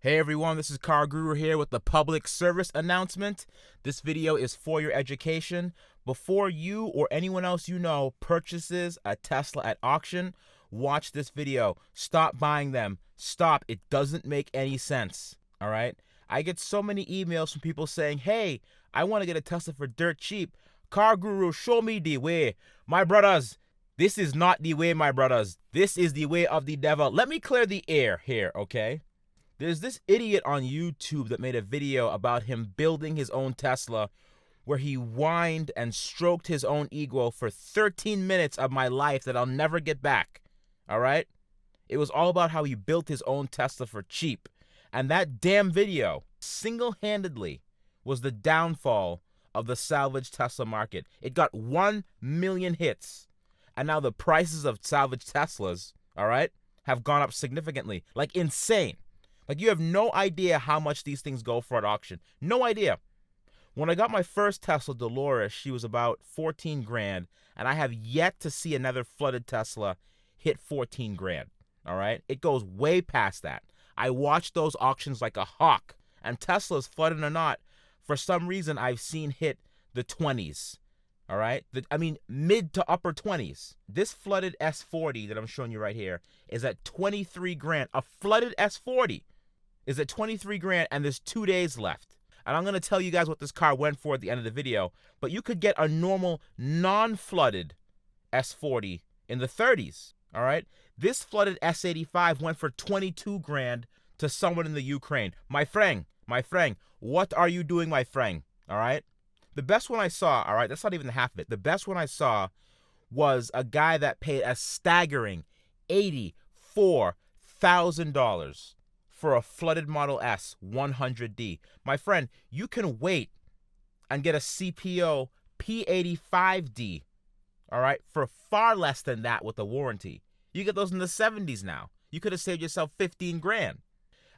Hey everyone, this is Car Guru here with the public service announcement. This video is for your education. Before you or anyone else you know purchases a Tesla at auction, watch this video. Stop buying them. Stop. It doesn't make any sense. All right? I get so many emails from people saying, hey, I want to get a Tesla for dirt cheap. Car Guru, show me the way. My brothers, this is not the way, my brothers. This is the way of the devil. Let me clear the air here, okay? There's this idiot on YouTube that made a video about him building his own Tesla where he whined and stroked his own ego for 13 minutes of my life that I'll never get back. All right? It was all about how he built his own Tesla for cheap. And that damn video single-handedly was the downfall of the salvage Tesla market. It got 1 million hits. And now the prices of salvage Teslas, all right, have gone up significantly. Like insane. Like, you have no idea how much these things go for at auction. No idea. When I got my first Tesla Dolores, she was about 14 grand, and I have yet to see another flooded Tesla hit 14 grand. All right? It goes way past that. I watch those auctions like a hawk, and Teslas, flooded or not, for some reason I've seen hit the 20s. All right? Mid to upper 20s. This flooded S40 that I'm showing you right here is at 23 grand. A flooded S40 is at 23 grand, and there's 2 days left. And I'm going to tell you guys what this car went for at the end of the video, but you could get a normal non-flooded S40 in the 30s, all right? This flooded S85 went for 22 grand to someone in the Ukraine. My friend, what are you doing, my friend, all right? The best one I saw, all right, that's not even the half of it. The best one I saw was a guy that paid a staggering $84,000 for a flooded Model S 100D. My friend, you can wait and get a CPO P85D, all right, for far less than that with a warranty. You get those in the 70s now. You could have saved yourself 15 grand.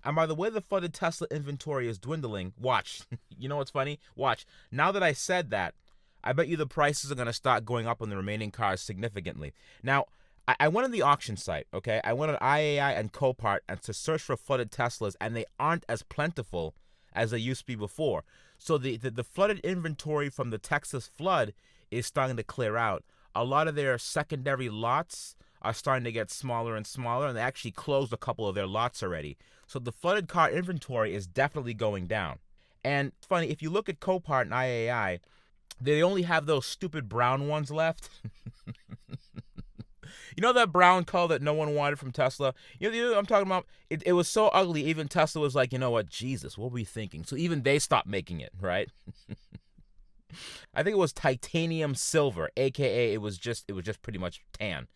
And by the way the flooded Tesla inventory is dwindling, watch. You know what's funny? Watch. Now that I said that, I bet you the prices are going to start going up on the remaining cars significantly. Now, I went on the auction site, okay? I went on IAI and Copart and to search for flooded Teslas, and they aren't as plentiful as they used to be before. So the flooded inventory from the Texas flood is starting to clear out. A lot of their secondary lots are starting to get smaller and smaller, and they actually closed a couple of their lots already. So the flooded car inventory is definitely going down. And it's funny, if you look at Copart and IAI, they only have those stupid brown ones left. You know that brown color that no one wanted from Tesla? You know what I'm talking about? It was so ugly, even Tesla was like, you know what, Jesus, what were we thinking? So even they stopped making it, right? I think it was titanium silver, aka it was just pretty much tan.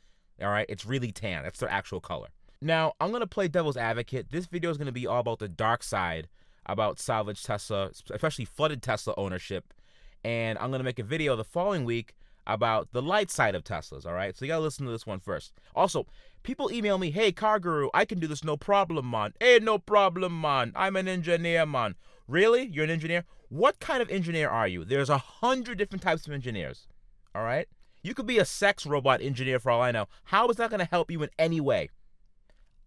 All right, it's really tan. That's their actual color. Now, I'm going to play devil's advocate. This video is going to be all about the dark side about salvage Tesla, especially flooded Tesla ownership. And I'm going to make a video the following week about the light side of Teslas, all right? So you got to listen to this one first. Also, people email me, hey, Car Guru, I can do this, no problem, man. Hey, no problem, man. I'm an engineer, man. Really? You're an engineer? What kind of engineer are you? There's 100 different types of engineers, all right? You could be a sex robot engineer for all I know. How is that going to help you in any way?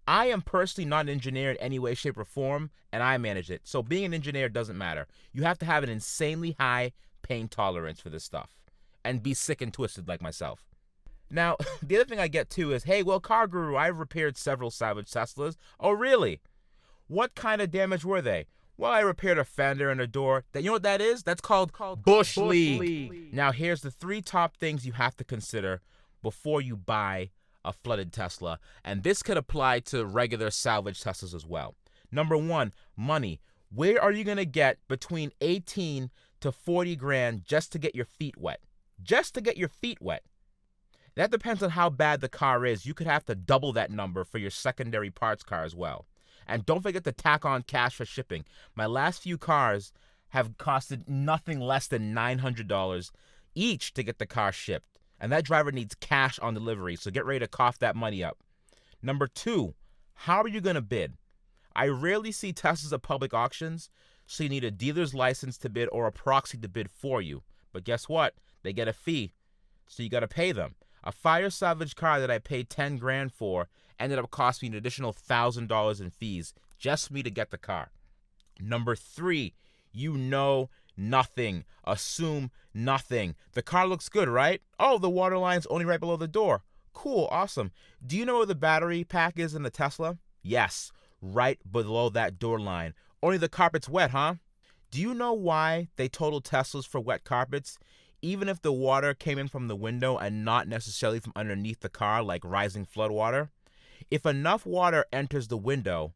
I am personally not an engineer in any way, shape, or form, and I manage it. So being an engineer doesn't matter. You have to have an insanely high pain tolerance for this stuff and be sick and twisted like myself. Now, the other thing I get too is, hey, well, Car Guru, I've repaired several salvage Teslas. Oh, really? What kind of damage were they? Well, I repaired a fender and a door. You know what that is? That's called Bush League. Now, here's the 3 top things you have to consider before you buy a flooded Tesla. And this could apply to regular salvage Teslas as well. Number 1, money. Where are you going to get between 18 to 40 grand just to get your feet wet? Just to get your feet wet. That depends on how bad the car is. You could have to double that number for your secondary parts car as well. And don't forget to tack on cash for shipping. My last few cars have costed nothing less than $900 each to get the car shipped. And that driver needs cash on delivery, so get ready to cough that money up. Number 2, how are you going to bid? I rarely see Teslas at public auctions, so you need a dealer's license to bid or a proxy to bid for you. But guess what? They get a fee, so you got to pay them. A fire salvage car that I paid 10 grand for ended up costing me an additional $1,000 in fees just for me to get the car. Number 3, you know nothing. Assume nothing. The car looks good, right? Oh, the water line's only right below the door. Cool, awesome. Do you know where the battery pack is in the Tesla? Yes, right below that door line. Only the carpet's wet, huh? Do you know why they total Teslas for wet carpets? Even if the water came in from the window and not necessarily from underneath the car like rising flood water, if enough water enters the window,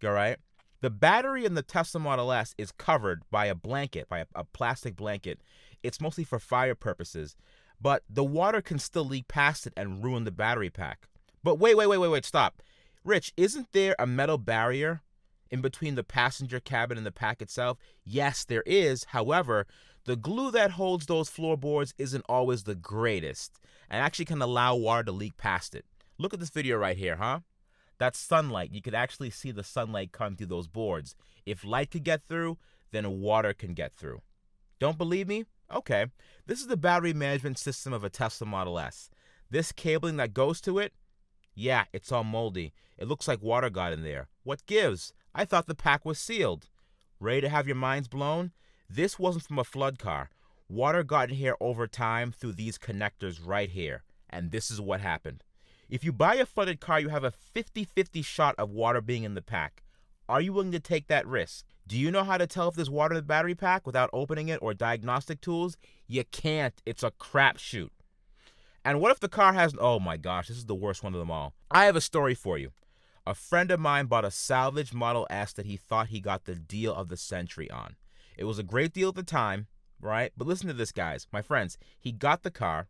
all right, the battery in the Tesla Model S is covered by a blanket, by a plastic blanket. It's mostly for fire purposes, but the water can still leak past it and ruin the battery pack. But wait, stop. Rich, isn't there a metal barrier in between the passenger cabin and the pack itself? Yes, there is. However, the glue that holds those floorboards isn't always the greatest and actually can allow water to leak past it. Look at this video right here, huh? That's sunlight. You could actually see the sunlight come through those boards. If light could get through, then water can get through. Don't believe me? Okay. This is the battery management system of a Tesla Model S. This cabling that goes to it, yeah, it's all moldy. It looks like water got in there. What gives? I thought the pack was sealed. Ready to have your minds blown? This wasn't from a flood car. Water got in here over time through these connectors right here. And this is what happened. If you buy a flooded car, you have a 50-50 shot of water being in the pack. Are you willing to take that risk? Do you know how to tell if there's water in the battery pack without opening it or diagnostic tools? You can't. It's a crapshoot. And what if the car has... Oh my gosh, this is the worst one of them all. I have a story for you. A friend of mine bought a salvaged Model S that he thought he got the deal of the century on. It was a great deal at the time, right? But listen to this, guys. My friends, he got the car,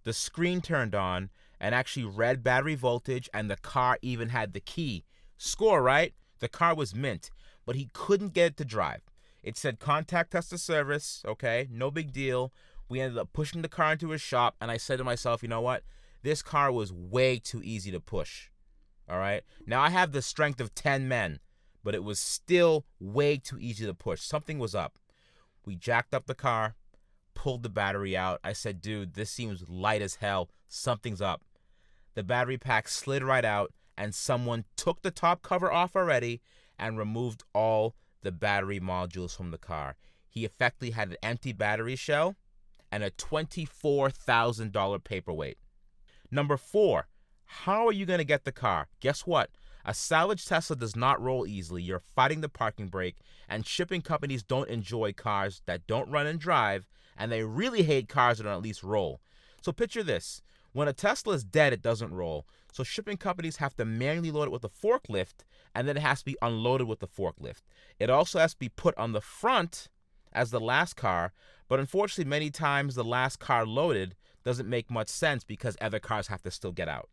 the screen turned on, and actually read battery voltage, and the car even had the key. Score, right? The car was mint, but he couldn't get it to drive. It said contact tester service, okay, no big deal. We ended up pushing the car into his shop, and I said to myself, you know what? This car was way too easy to push, all right? Now, I have the strength of 10 men, but it was still way too easy to push. Something was up. We jacked up the car, pulled the battery out. I said, dude, this seems light as hell. Something's up. The battery pack slid right out, and someone took the top cover off already and removed all the battery modules from the car. He effectively had an empty battery shell and a $24,000 paperweight. Number 4, how are you going to get the car? Guess what? A salvage Tesla does not roll easily. You're fighting the parking brake, and shipping companies don't enjoy cars that don't run and drive, and they really hate cars that don't at least roll. So picture this. When a Tesla is dead, it doesn't roll. So shipping companies have to manually load it with a forklift, and then it has to be unloaded with the forklift. It also has to be put on the front as the last car, but unfortunately many times the last car loaded doesn't make much sense because other cars have to still get out.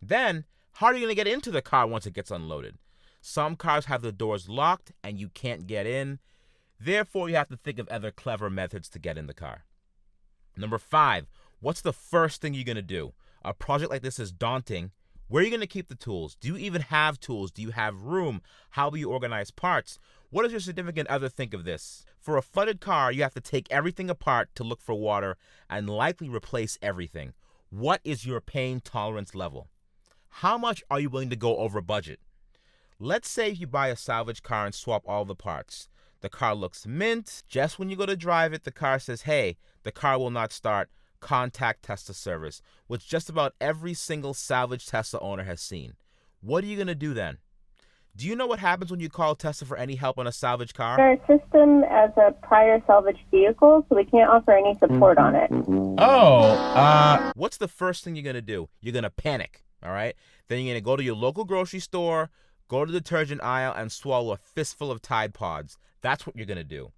Then, how are you going to get into the car once it gets unloaded? Some cars have the doors locked and you can't get in. Therefore, you have to think of other clever methods to get in the car. Number 5, what's the first thing you're going to do? A project like this is daunting. Where are you going to keep the tools? Do you even have tools? Do you have room? How will you organize parts? What does your significant other think of this? For a flooded car, you have to take everything apart to look for water and likely replace everything. What is your pain tolerance level? How much are you willing to go over budget? Let's say you buy a salvage car and swap all the parts. The car looks mint. Just when you go to drive it, the car says, hey, the car will not start. Contact Tesla service, which just about every single salvage Tesla owner has seen. What are you going to do then? Do you know what happens when you call Tesla for any help on a salvage car? Our system as a prior salvaged vehicle, so we can't offer any support on it. What's the first thing you're going to do? You're going to panic, all right? Then you're going to go to your local grocery store, go to the detergent aisle, and swallow a fistful of Tide Pods. That's what you're going to do.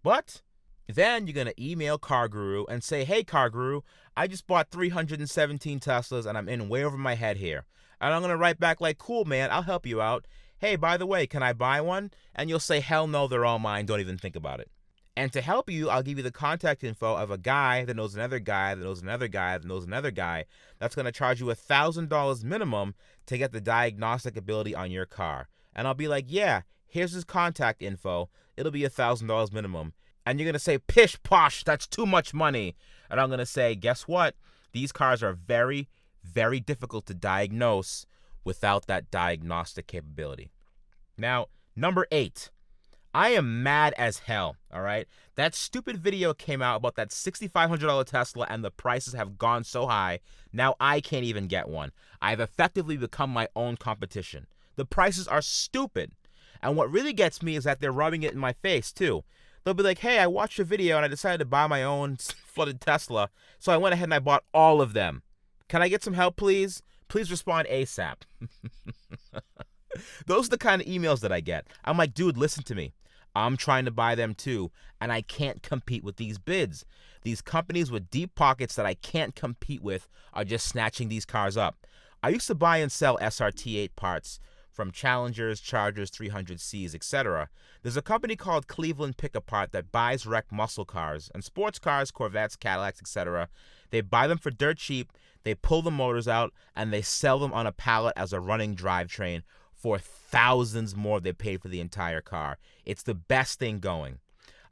But then you're going to email Car Guru and say, hey, Car Guru, I just bought 317 Teslas and I'm in way over my head here. And I'm going to write back like, cool, man, I'll help you out. Hey, by the way, can I buy one? And you'll say, hell no, they're all mine. Don't even think about it. And to help you, I'll give you the contact info of a guy that knows another guy that knows another guy that knows another guy that's going to charge you $1,000 minimum to get the diagnostic ability on your car. And I'll be like, yeah, here's his contact info. It'll be $1,000 minimum. And you're going to say, pish posh, that's too much money. And I'm going to say, guess what? These cars are very, very difficult to diagnose without that diagnostic capability. Now, number 8. I am mad as hell, all right? That stupid video came out about that $6,500 Tesla and the prices have gone so high, now I can't even get one. I've effectively become my own competition. The prices are stupid. And what really gets me is that they're rubbing it in my face, too. They'll be like, hey, I watched your video and I decided to buy my own flooded Tesla, so I went ahead and I bought all of them. Can I get some help, please? Please respond ASAP. Those are the kind of emails that I get. I'm like, dude, listen to me. I'm trying to buy them too, and I can't compete with these bids. These companies with deep pockets that I can't compete with are just snatching these cars up. I used to buy and sell SRT8 parts from Challengers, Chargers, 300Cs, etc. There's a company called Cleveland Pick-A-Part that buys wrecked muscle cars and sports cars, Corvettes, Cadillacs, etc. They buy them for dirt cheap, they pull the motors out, and they sell them on a pallet as a running drivetrain for thousands more they paid for the entire car. It's the best thing going.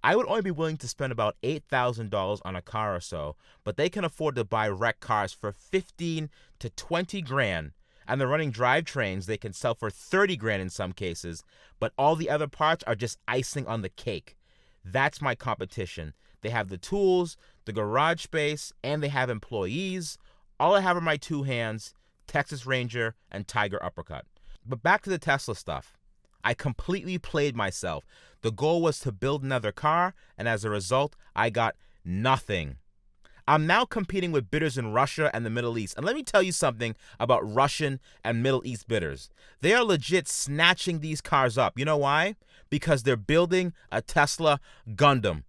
I would only be willing to spend about $8,000 on a car or so, but they can afford to buy wrecked cars for 15 to 20 grand, and the running drivetrains they can sell for 30 grand in some cases, but all the other parts are just icing on the cake. That's my competition. They have the tools, the garage space, and they have employees. All I have are my two hands, Texas Ranger and Tiger Uppercut. But back to the Tesla stuff. I completely played myself. The goal was to build another car, and as a result, I got nothing. I'm now competing with bidders in Russia and the Middle East. And let me tell you something about Russian and Middle East bidders. They are legit snatching these cars up. You know why? Because they're building a Tesla Gundam.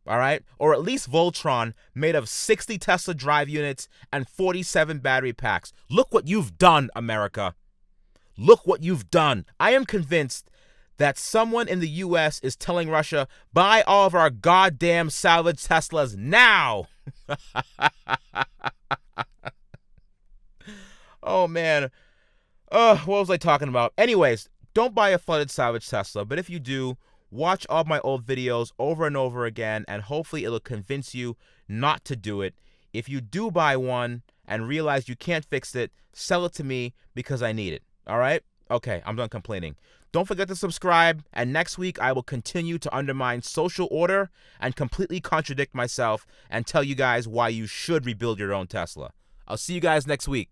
All right? Or at least Voltron, made of 60 Tesla drive units and 47 battery packs. Look what you've done, America. Look what you've done. I am convinced that someone in the U.S. is telling Russia, buy all of our goddamn salvaged Teslas now. Oh, man. What was I talking about? Anyways, don't buy a flooded salvage Tesla, but if you do, watch all my old videos over and over again, and hopefully it'll convince you not to do it. If you do buy one and realize you can't fix it, sell it to me because I need it. All right? Okay, I'm done complaining. Don't forget to subscribe, and next week I will continue to undermine social order and completely contradict myself and tell you guys why you should rebuild your own Tesla. I'll see you guys next week.